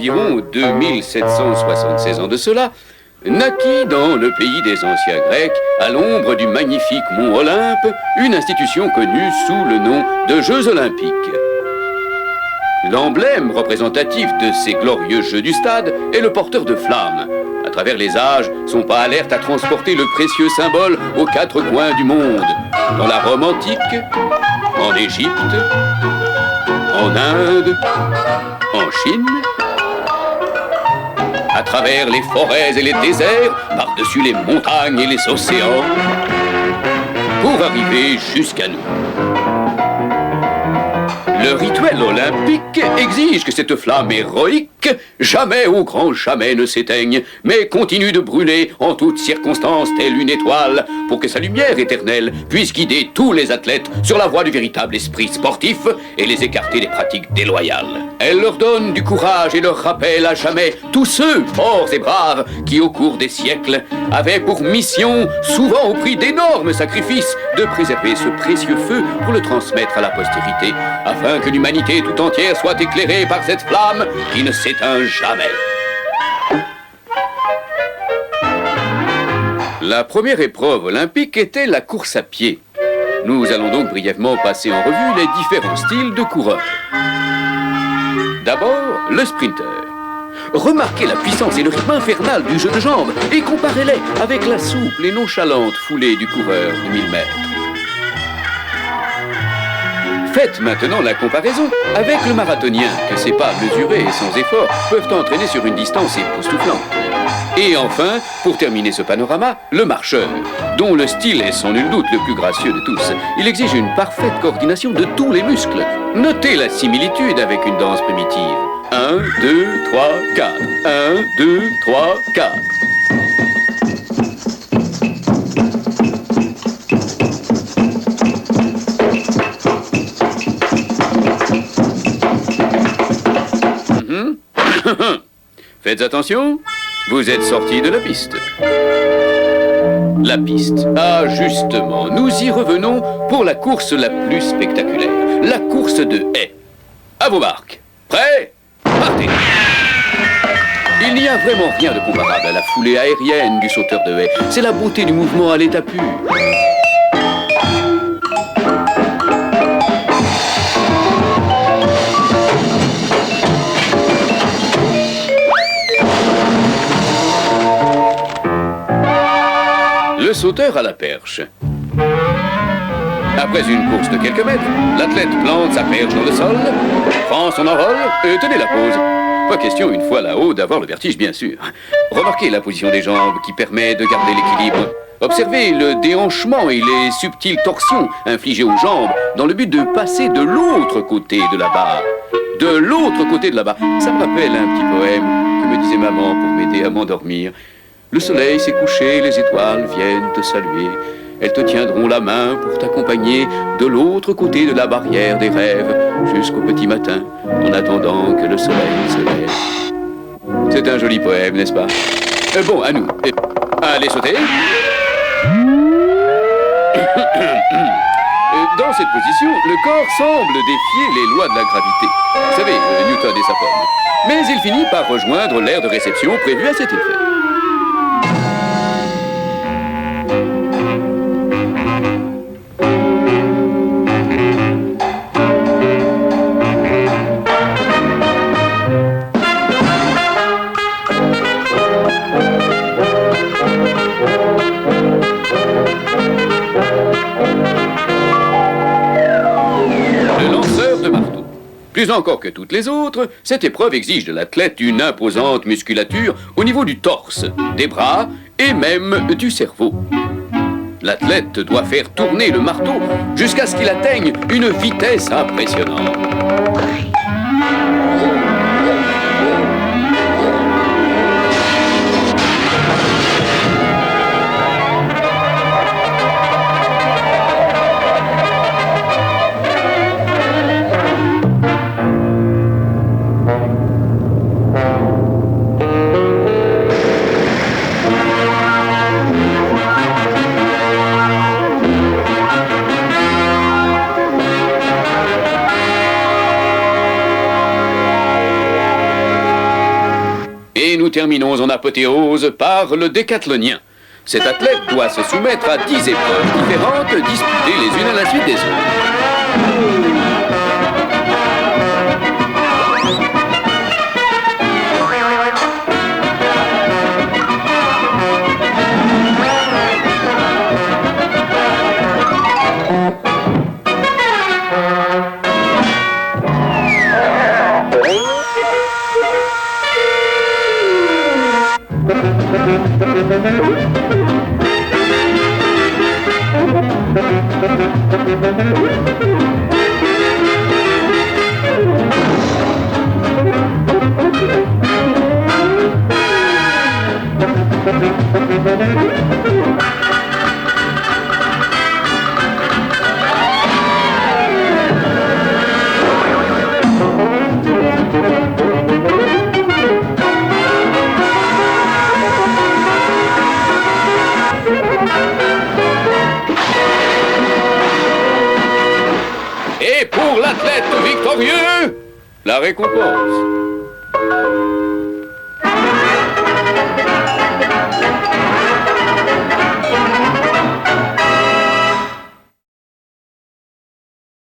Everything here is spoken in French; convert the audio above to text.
environ 2776 ans de cela, naquit dans le pays des anciens Grecs, à l'ombre du magnifique mont Olympe, une institution connue sous le nom de Jeux Olympiques. L'emblème représentatif de ces glorieux Jeux du stade est le porteur de flammes. À travers les âges, son pas alerte à transporter le précieux symbole aux quatre coins du monde. Dans la Rome antique, en Égypte, en Inde, en Chine, à travers les forêts et les déserts, par-dessus les montagnes et les océans, pour arriver jusqu'à nous. Le rituel olympique exige que cette flamme héroïque, jamais au grand jamais ne s'éteigne, mais continue de brûler en toutes circonstances telle une étoile, pour que sa lumière éternelle puisse guider tous les athlètes sur la voie du véritable esprit sportif et les écarter des pratiques déloyales. Elle leur donne du courage et leur rappelle à jamais tous ceux, forts et braves, qui au cours des siècles avaient pour mission, souvent au prix d'énormes sacrifices, de préserver ce précieux feu pour le transmettre à la postérité, afin que l'humanité tout entière soit éclairée par cette flamme qui ne s'éteint jamais. La première épreuve olympique était la course à pied. Nous allons donc brièvement passer en revue les différents styles de coureurs. D'abord, le sprinter. Remarquez la puissance et le rythme infernal du jeu de jambes et comparez-les avec la souple et nonchalante foulée du coureur du 1000 mètres. Faites maintenant la comparaison avec le marathonien, que ses pas mesurés et sans effort peuvent entraîner sur une distance époustouflante. Et enfin, pour terminer ce panorama, le marcheur, dont le style est sans nul doute le plus gracieux de tous. Il exige une parfaite coordination de tous les muscles. Notez la similitude avec une danse primitive. 1, 2, 3, 4. 1, 2, 3, 4. Faites attention, vous êtes sorti de la piste. La piste. Ah, justement, nous y revenons pour la course la plus spectaculaire. La course de haies. À vos marques. Prêts? Partez. Il n'y a vraiment rien de comparable à la foulée aérienne du sauteur de haies. C'est la beauté du mouvement à l'état pur. Le sauteur à la perche. Après une course de quelques mètres, l'athlète plante sa perche dans le sol, prend son envol et tenez la pause. Pas question, une fois là-haut, d'avoir le vertige, bien sûr. Remarquez la position des jambes qui permet de garder l'équilibre. Observez le déhanchement et les subtiles torsions infligées aux jambes dans le but de passer de l'autre côté de la barre. De l'autre côté de la barre. Ça me rappelle un petit poème que me disait maman pour m'aider à m'endormir. Le soleil s'est couché, les étoiles viennent te saluer. Elles te tiendront la main pour t'accompagner de l'autre côté de la barrière des rêves jusqu'au petit matin, en attendant que le soleil se lève. C'est un joli poème, n'est-ce pas? Bon, à nous. Allez sauter. Dans cette position, le corps semble défier les lois de la gravité. Vous savez, Newton et sa pomme. Mais il finit par rejoindre l'aire de réception prévue à cet effet. Plus encore que toutes les autres, cette épreuve exige de l'athlète une imposante musculature au niveau du torse, des bras et même du cerveau. L'athlète doit faire tourner le marteau jusqu'à ce qu'il atteigne une vitesse impressionnante. Et nous terminons en apothéose par le décathlonien. Cet athlète doit se soumettre à 10 épreuves différentes, disputées les unes à la suite des autres. Et pour l'athlète victorieux, la récompense.